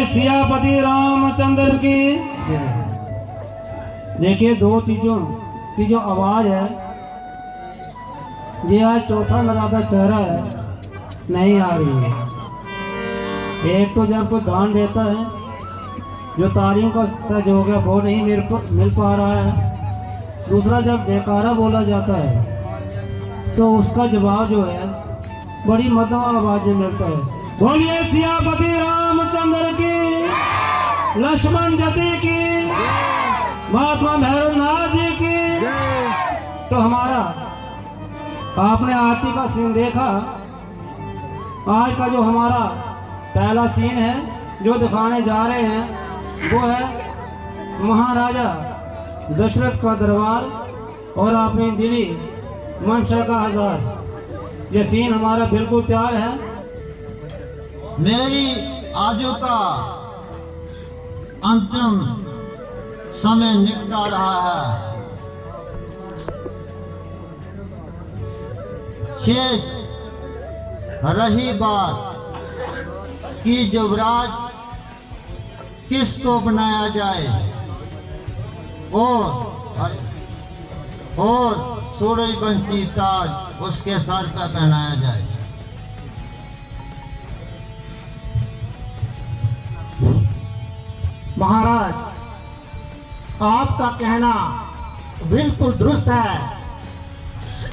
सियापति रामचंद्र की। देखिए दो चीजों की जो आवाज है, ये आज चौथा नराधा चेहरा है, नहीं आ रही है। एक तो जब कोई दान देता है, जो तालियों का सहयोग है वो नहीं मिल पा रहा है। दूसरा जब जयकारा बोला जाता है तो उसका जवाब जो है बड़ी मध्यम आवाज में मिलता है। बोलिए सियापति रामचंद्र की, लक्ष्मण जति की, महात्मा भैरवनाथ जी की। तो हमारा आपने आरती का सीन देखा। आज का जो हमारा पहला सीन है जो दिखाने जा रहे हैं वो है महाराजा दशरथ का दरबार और अपनी दिली मंशा का हजार। ये सीन हमारा बिल्कुल तैयार है। मेरी आजू का अंतिम समय निकटा रहा है। शेष रही बात कि युवराज किसको बनाया जाए और सूरजवंशी ताज उसके सर पर पहनाया जाए। महाराज, आपका कहना बिल्कुल दुरुस्त है,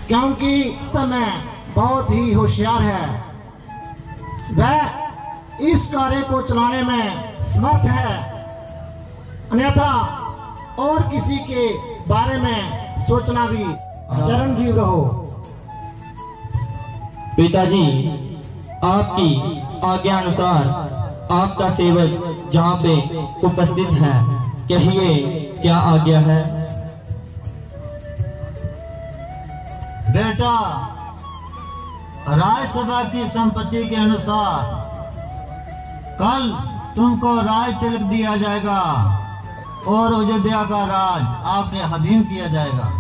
क्योंकि समय बहुत ही होशियार है। वह इस कार्य को चलाने में समर्थ है, अन्यथा और किसी के बारे में सोचना भी चिरंजीव रहो। पिताजी, आपकी आज्ञा अनुसार आपका सेवक जहाँ पे उपस्थित है, कहिए क्या आज्ञा है? बेटा, राजसभा की संपत्ति के अनुसार कल तुमको राज तिलक दिया जाएगा और अयोध्या का राज आपके अधीन किया जाएगा।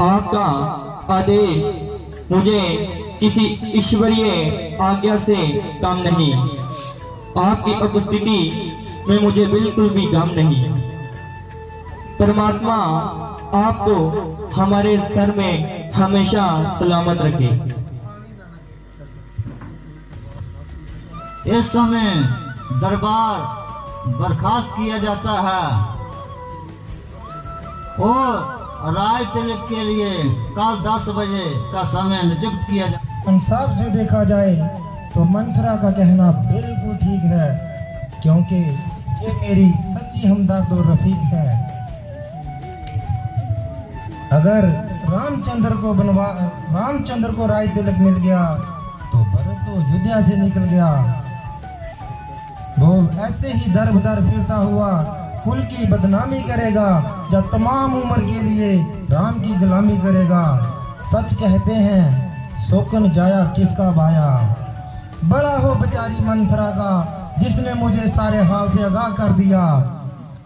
आपका आदेश मुझे किसी ईश्वरीय आज्ञा से कम नहीं। आपकी उपस्थिति में मुझे बिल्कुल भी गम नहीं। परमात्मा आपको हमारे सर में हमेशा सलामत रखे। इस समय दरबार बर्खास्त किया जाता है और राज तिलक के लिए कल 10 बजे का समय नियुक्त किया जाए। इंसाफ से देखा जाए तो मंथरा का कहना बिल्कुल ठीक है, क्योंकि ये मेरी सच्ची हमदर्द और रफीक है। अगर रामचंद्र को राज तिलक मिल गया तो भरत तो अयोध्या से निकल गया। वो ऐसे ही दर बदर फिरता हुआ कुल की बदनामी करेगा, जब तमाम उम्र के लिए राम की गुलामी करेगा। सच कहते हैं, शोकन जाया किसका बाया। बड़ा हो बेचारी मंथरा का, जिसने मुझे सारे हाल से आगाह कर दिया।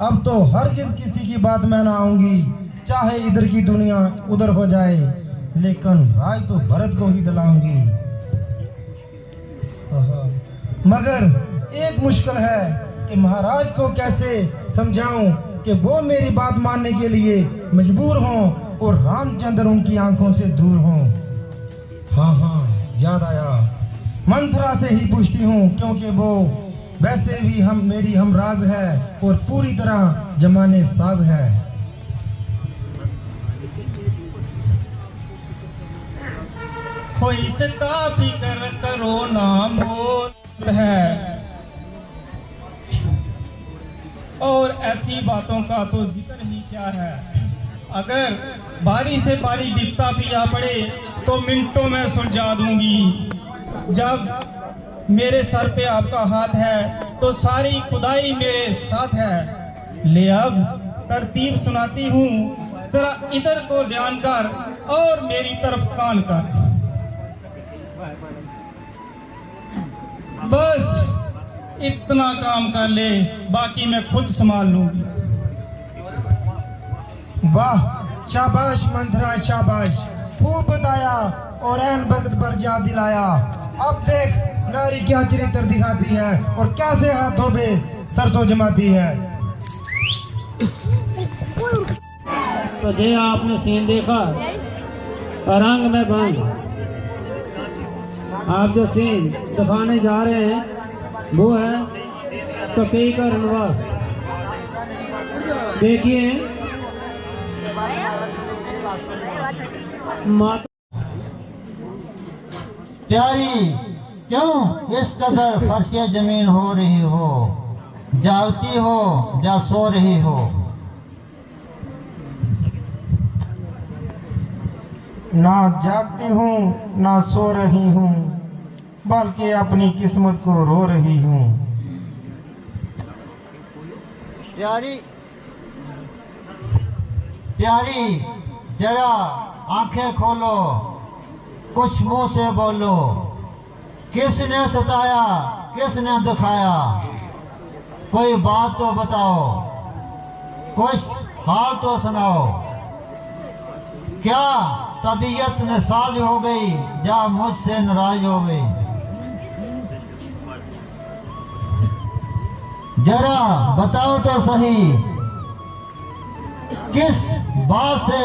अब तो हरगिज किसी की बात मैं ना आऊंगी, चाहे इधर की दुनिया उधर हो जाए, लेकिन राज तो भरत को ही दिलाऊंगी। मगर एक मुश्किल है कि महाराज को कैसे समझाऊं कि वो मेरी बात मानने के लिए मजबूर हों और रामचंद्र उनकी आंखों से दूर हों। हाँ, याद आया, मंथरा से ही पूछती हूँ, क्योंकि वो वैसे भी मेरी हमराज है और पूरी तरह जमाने साज है। हो इसका फिक्र करो ना मोल है, और ऐसी बातों का तो जिक्र ही क्या है। अगर बारी से बारी बिपता पिया पड़े तो मिनटों में सुलझा दूंगी। जब मेरे सर पे आपका हाथ है तो सारी खुदाई मेरे साथ है। ले अब तरतीब सुनाती हूँ, जरा इधर को ध्यान कर और मेरी तरफ कान कर। बस इतना काम कर ले, बाकी मैं खुद संभाल लूंगी। वाह, शाबाश मंथरा, शाबाश, खूब बताया और ऐन वक्त पर याद दिलाया। अब देख नारी क्या चरित्र दिखाती है और कैसे हाथों पे सरसों जमाती है। तो जे आपने सीन देखा रंग में बंद। आप जो सीन दिखाने जा रहे हैं वो है ककेई का वनवास। देखिए माता प्यारी क्यों इस कदर फर्श जमीन हो रही हो, जागती हो या सो रही हो। ना जागती हूँ ना सो रही हूँ, बल्कि अपनी किस्मत को रो रही हूँ। प्यारी प्यारी जरा आंखें खोलो, कुछ मुंह से बोलो। किसने सताया, किसने दुखाया, कोई बात तो बताओ, कुछ हाल तो सुनाओ। क्या तबीयत नासाज हो गई या मुझसे नाराज हो गई? जरा बताओ तो सही, किस बात से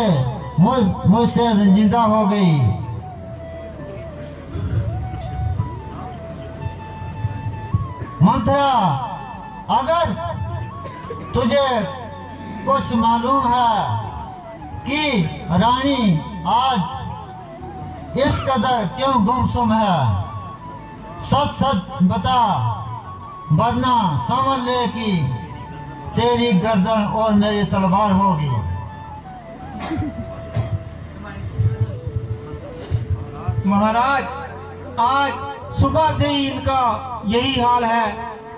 मुझसे रंजीदा हो गई? मंत्रा, अगर तुझे कुछ मालूम है कि रानी आज इस कदर क्यों गुमसुम है, सच सच बता, वरना समझ ले कि तेरी गर्दन और मेरी तलवार होगी। महाराज, आज सुबह से ही इनका यही हाल है।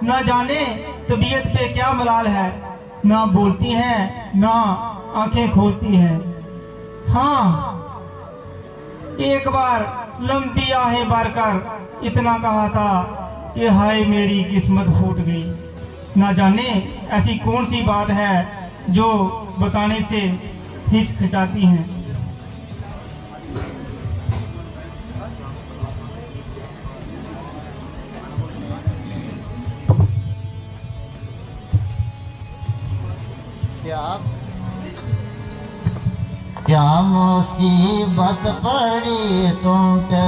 न जाने तबीयत पे क्या मलाल है, ना बोलती हैं ना आंखें खोलती हैं। हाँ, एक बार लंबी आहें भरकर इतना कहा था कि हाय मेरी किस्मत फूट गई। ना जाने ऐसी कौन सी बात है जो बताने से हिचकिचाती हैं। क्या मुसीबत पड़ी तुम पे,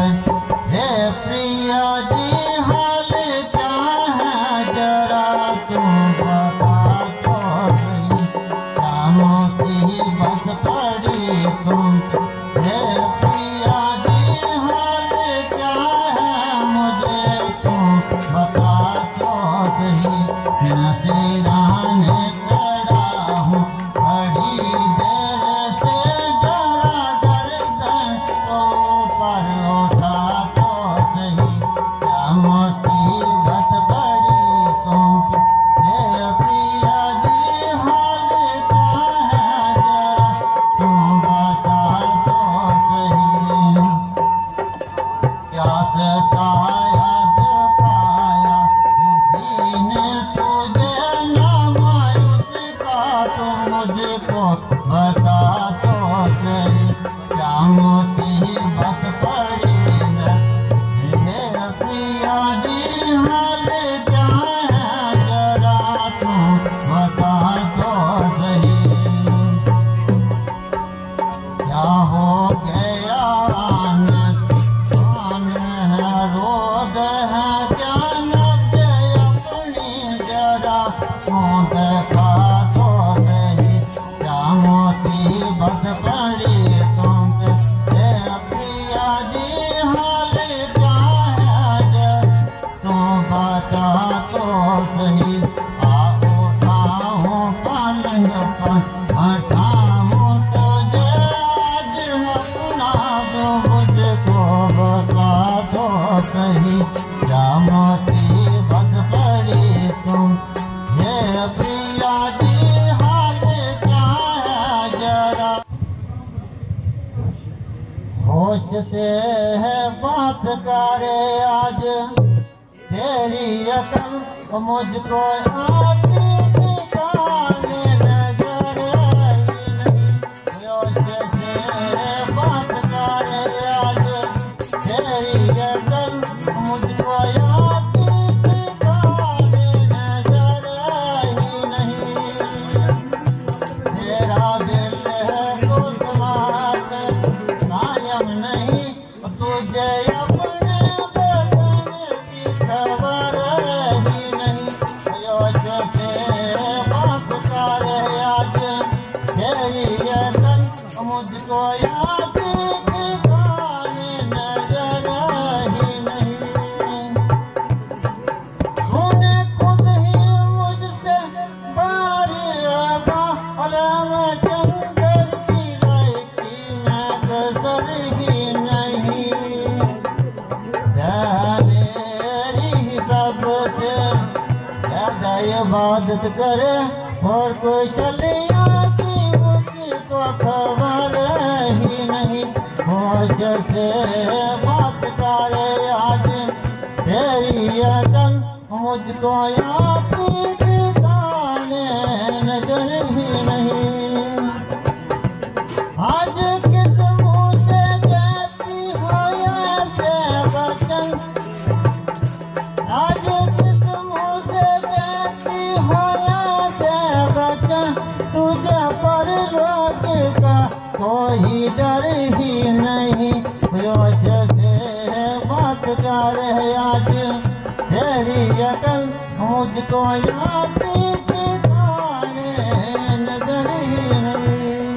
हे प्रिया जी हाल क्या है जरा तुम बता तो सही। क्या मुसीबत पड़ी तुम पे, हे प्रिया जी हाल क्या है मुझे तुम बता तो सही। मैं तेरा खड़ा हूँ बड़ी देर से, जरा गर्दन तो पर उठा तो सही। क्या मुसीबत पड़ी तुम पे, हे प्रिया जी हाल क्या है जरा तुम बता तो सही। क्या सताया पाया किसी ने तुझे, ना मायूस का तो मुझको बता तो सही। क्या मुसीबत पड़ी है, हे प्रिया जी हाल क्या है जरा तुम बता तो सही। क्या हो गया कौन है रोग है क्या नब्बे अपनी जरा कौन देखा तो सही। क्या मुसीबत पड़ी तुम पे, हे प्रिया जी हाल क्या है जरा तुम बता तो सही। आओ उठाओ पलंग पर हटाओ तुझे आज अपना दो मुझको बता तो सही। क्या मुसीबत पड़ी तुम, हे प्रिया जी हाल क्या है जरा। होश से है बात करे आज, तेरी अकल मुझको आती निकालने नजर आई नहीं। होश से बात करे आज, तेरी अकल तुझे अपने वतन की खबर ही नहीं, अयोध्या से बात कर आज तेरी यतन मुझको याद ठिकाने नजर ही नहीं। तूने खुद ही मुझसे रामचंद्र की लायकी में गजर ही नहीं। मेरी सबसे ज्यादा इबादत करे और कोई चलिया की मुझको खबर ही नहीं। मुझसे बात करे आज तेरी यतन मुझको याद ठिकाने नजर ही नहीं। आज किस मुँह से कहती हो ऐसे वचन, आज किस मुँह से कहती हो ऐसे वचन, तुझे पर रोक का कोई डर ही नहीं। से बात कर आज तेरी यतन मुझको याद ठिकाने नजर ही नहीं।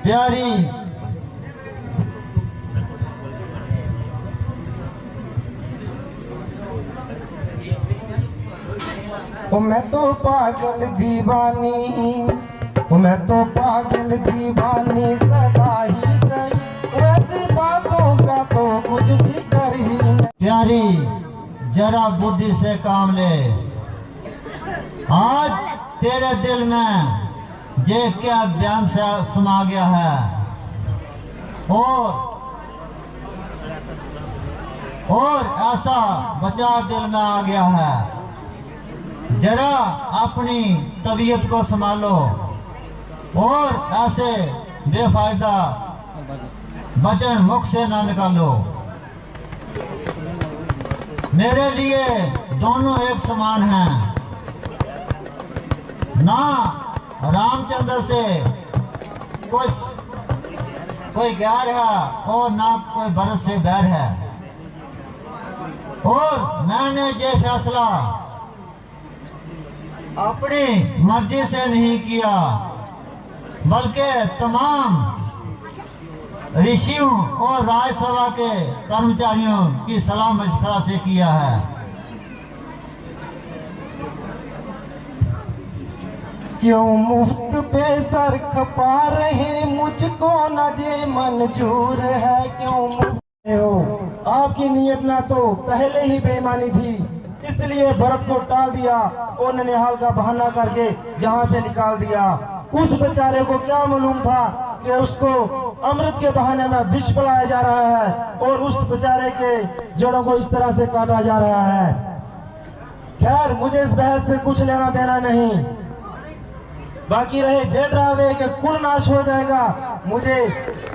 प्यारी ओ मैं तो पागल दीवानी, ओ मैं तो पागल दीवानी सदा ही गई, वैसी बातों का तो कुछ जिक्र ही नहीं। प्यारी जरा बुद्धि से काम ले। आज तेरे दिल में ये क्या व्याम से समा गया है और ऐसा बचा दिल में आ गया है। जरा अपनी तबीयत को संभालो और ऐसे बेफायदा वचन मुख से ना निकालो। मेरे लिए दोनों एक समान हैं, ना रामचंद्र से कोई गैर है और ना कोई भरत से बैर है। और मैंने ये फैसला अपनी मर्जी से नहीं किया, बल्कि तमाम ऋषियों और राजसभा के कर्मचारियों की सलाह मशवरा से किया है। क्यों मुफ्त पे सर खपा रहे, मुझको न जे मंजूर है। क्यों मुफ्त हो, आपकी नीयत में तो पहले ही बेईमानी थी, इसलिए भरत को टाल दिया और ननिहाल का बहाना करके जहां से निकाल दिया। उस बेचारे को क्या मालूम था कि उसको अमृत के बहाने में विष पिलाया जा रहा है और उस बेचारे के जड़ों को इस तरह से काटा जा रहा है। खैर, मुझे इस बहस से कुछ लेना देना नहीं। बाकी रहे जे डरावे कि कुल नाश हो जाएगा, मुझे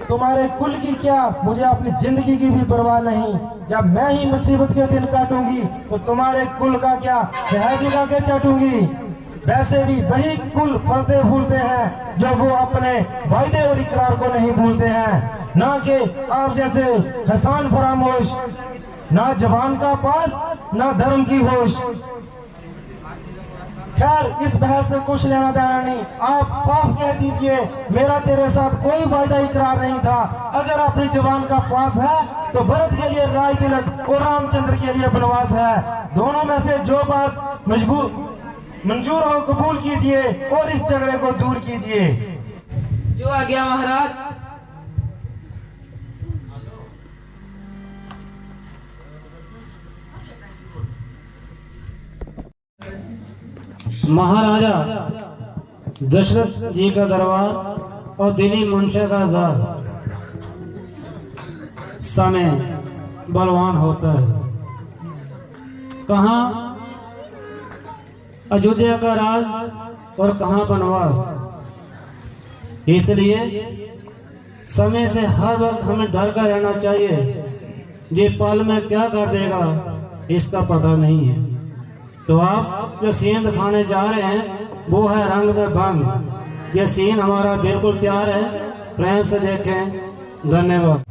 तुम्हारे कुल की क्या, मुझे अपनी जिंदगी की भी परवाह नहीं। जब मैं ही मुसीबत के दिन काटूंगी तो तुम्हारे कुल का क्या शहद उगा के चाटूंगी। वैसे भी वही कुल फलते फूलते हैं जो वो अपने वायदे और इकरार को नहीं भूलते हैं, ना कि आप जैसे हसान फरामोश, ना जवान का पास ना धर्म की होश। खैर, इस बहस से कुछ लेना देना नहीं। आप साफ कह दीजिए मेरा तेरे साथ कोई वायदा इकरार नहीं था। अगर अपनी जवान का पास है तो भरत के लिए राय तिलक और रामचंद्र के लिए वनवास है। दोनों में से जो बात मंजूर हो कबूल कीजिए और इस झगड़े को दूर कीजिए। जो आ गया महाराज। महाराजा दशरथ जी का दरबार और दिल्ली मुंशा का जार समय बलवान होता है। कहाँ अयोध्या का राज और कहाँ वनवास। इसलिए समय से हर वक्त हमें डर कर रहना चाहिए। ये पल में क्या कर देगा इसका पता नहीं है। तो आप जो सीन दिखाने जा रहे हैं वो है रंग में भंग। ये सीन हमारा बिल्कुल तैयार है, प्रेम से देखें। धन्यवाद।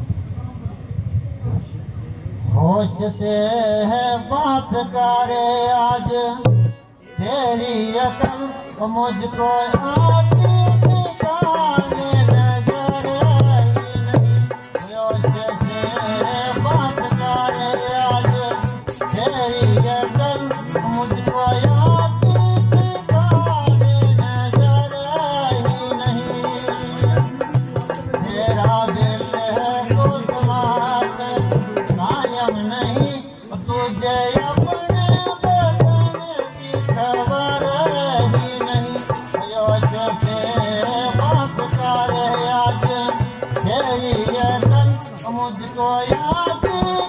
होश से है बात करे आज, तेरी अकल मुझको आती ठिकाने नजर आई नहीं। होश से है बात करे आज, तेरी अकल मुझको आती ठिकाने नजर आई नहीं। तेरा दिल है तो समात कायम नहीं, तुझे अपने बदन की खबर ही नहीं। योज से बात कर आज, तेरी अकल मुझको याद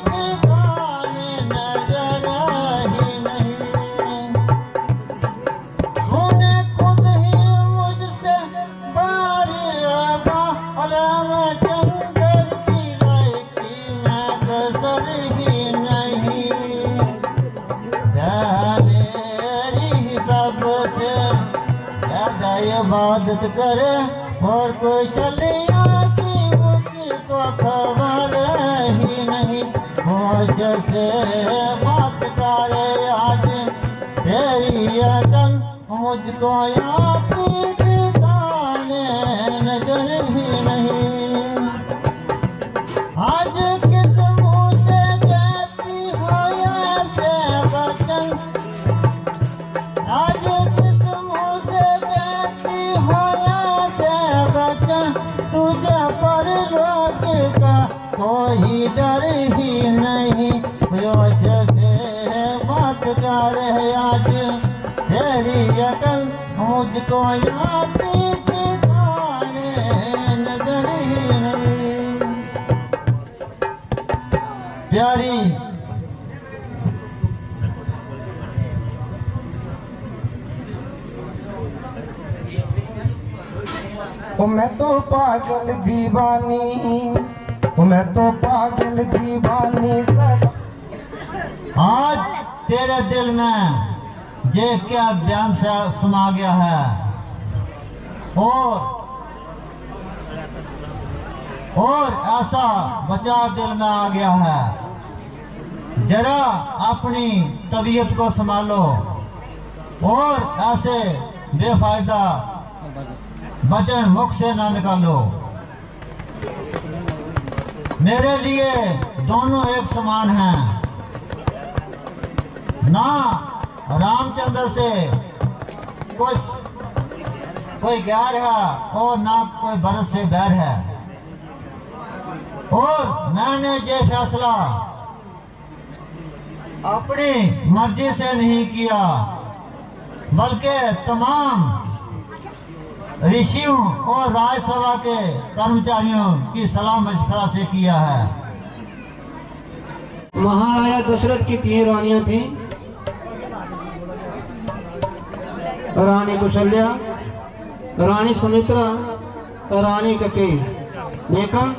ठिकाने नजर ही नहीं। तूने खुद ही मुझसे चंदर की लायकी मैं गजर ही नहीं। मेरी सबसे ज्यादा इबादत करे और कोई चलिया की मुझको खबर ही नहीं। होश से बात करे आज, तेरी अकल मुझको याद ठिकाने नजर ही नहीं। आज किस मुँह से कहती हो ऐसे वचन, आज किस मुँह से कहती हो ऐसे वचन, तुझे पर रोक का कोई डर ही नहीं। होश से बात कर आज, तेरी अकल मुझको याद ठिकाने नजर ही नहीं। प्यारी ओ मैं तो पागल दीवानी, ओ मैं तो पागल दीवानी सदा। आज तेरे दिल में ये क्या बयान से समा गया है, और ऐसा बचा दिल में आ गया है। जरा अपनी तबीयत को संभालो और ऐसे बेफायदा वचन मुख से ना निकालो। मेरे लिए दोनों एक समान हैं, ना रामचंद्र से कोई गैर है और ना कोई भरत से बैर है। और मैंने ये फैसला अपनी मर्जी से नहीं किया, बल्कि तमाम ऋषियों और राजसभा के कर्मचारियों की सलाह मशवरा से किया है। महाराजा दशरथ की 3 रानियां थीं, रानी कौशल्या, रानी सुमित्रा और रानी ककेई। लेकिन